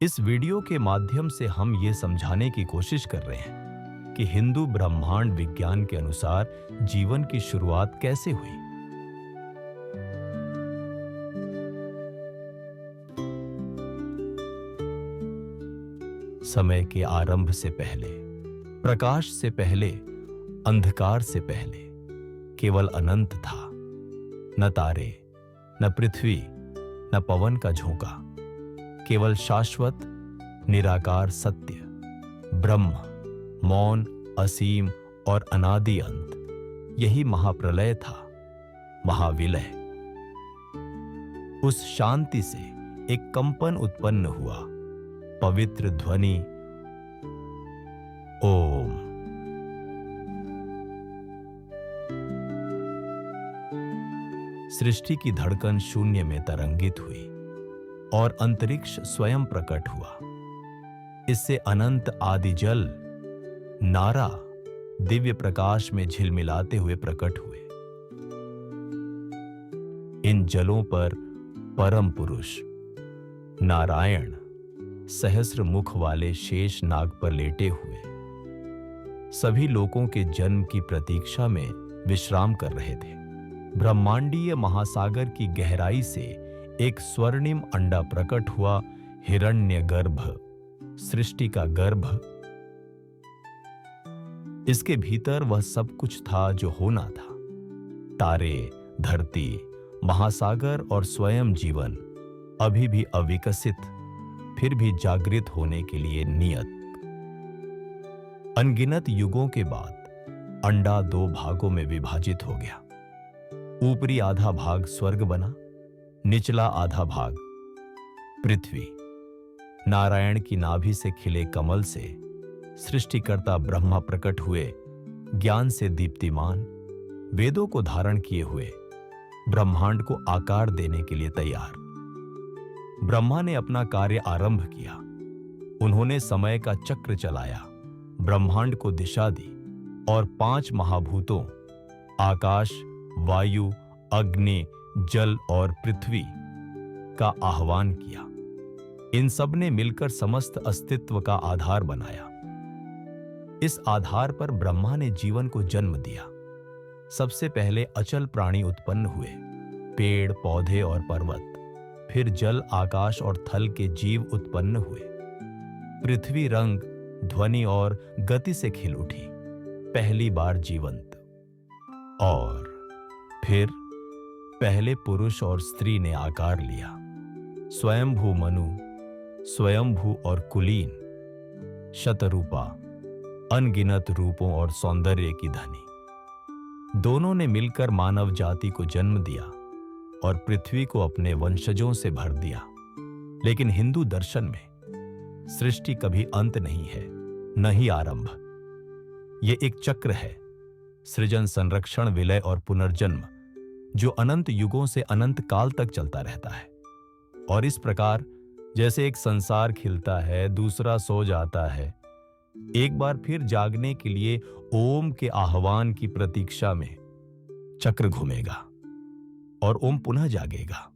इस वीडियो के माध्यम से हम ये समझाने की कोशिश कर रहे हैं कि हिंदू ब्रह्मांड विज्ञान के अनुसार जीवन की शुरुआत कैसे हुई। समय के आरंभ से पहले, प्रकाश से पहले, अंधकार से पहले केवल अनंत था। न तारे, न पृथ्वी, न पवन का झोंका, केवल शाश्वत निराकार सत्य, ब्रह्म, मौन, असीम और अनादि अंत। यही महाप्रलय था, महाविलय। उस शांति से एक कंपन उत्पन्न हुआ, पवित्र ध्वनि ओम। सृष्टि की धड़कन शून्य में तरंगित हुई और अंतरिक्ष स्वयं प्रकट हुआ। इससे अनंत आदि जल, नारा दिव्य प्रकाश में झिलमिलाते हुए प्रकट हुए। इन जलों पर परम पुरुष नारायण सहस्र मुख वाले शेष नाग पर लेटे हुए सभी लोगों के जन्म की प्रतीक्षा में विश्राम कर रहे थे। ब्रह्मांडीय महासागर की गहराई से एक स्वर्णिम अंडा प्रकट हुआ, हिरण्यगर्भ, सृष्टि का गर्भ। इसके भीतर वह सब कुछ था जो होना था। तारे, धरती, महासागर और स्वयं जीवन अभी भी अविकसित, फिर भी जागृत होने के लिए नियत। अनगिनत युगों के बाद अंडा दो भागों में विभाजित हो गया। ऊपरी आधा भाग स्वर्ग बना, निचला आधा भाग पृथ्वी। नारायण की नाभि से खिले कमल से सृष्टिकर्ता ब्रह्मा प्रकट हुए, ज्ञान से दीप्तिमान, वेदों को धारण किए हुए, ब्रह्मांड को आकार देने के लिए तैयार। ब्रह्मा ने अपना कार्य आरंभ किया। उन्होंने समय का चक्र चलाया, ब्रह्मांड को दिशा दी और 5 महाभूतों आकाश, वायु, अग्नि, जल और पृथ्वी का आह्वान किया। इन सब ने मिलकर समस्त अस्तित्व का आधार बनाया। इस आधार पर ब्रह्मा ने जीवन को जन्म दिया। सबसे पहले अचल प्राणी उत्पन्न हुए, पेड़, पौधे और पर्वत। फिर जल, आकाश और थल के जीव उत्पन्न हुए। पृथ्वी रंग, ध्वनि और गति से खिल उठी, पहली बार जीवंत। और फिर पहले पुरुष और स्त्री ने आकार लिया। स्वयंभू मनु, स्वयंभू और कुलीन, शतरूपा, अनगिनत रूपों और सौंदर्य की धनी। दोनों ने मिलकर मानव जाति को जन्म दिया और पृथ्वी को अपने वंशजों से भर दिया। लेकिन हिंदू दर्शन में सृष्टि कभी अंत नहीं है, न ही आरंभ। यह एक चक्र है, सृजन, संरक्षण, विलय और पुनर्जन्म, जो अनंत युगों से अनंत काल तक चलता रहता है। और इस प्रकार जैसे एक संसार खिलता है, दूसरा सो जाता है, एक बार फिर जागने के लिए ओम के आह्वान की प्रतीक्षा में चक्र घूमेगा और ओम पुनः जागेगा।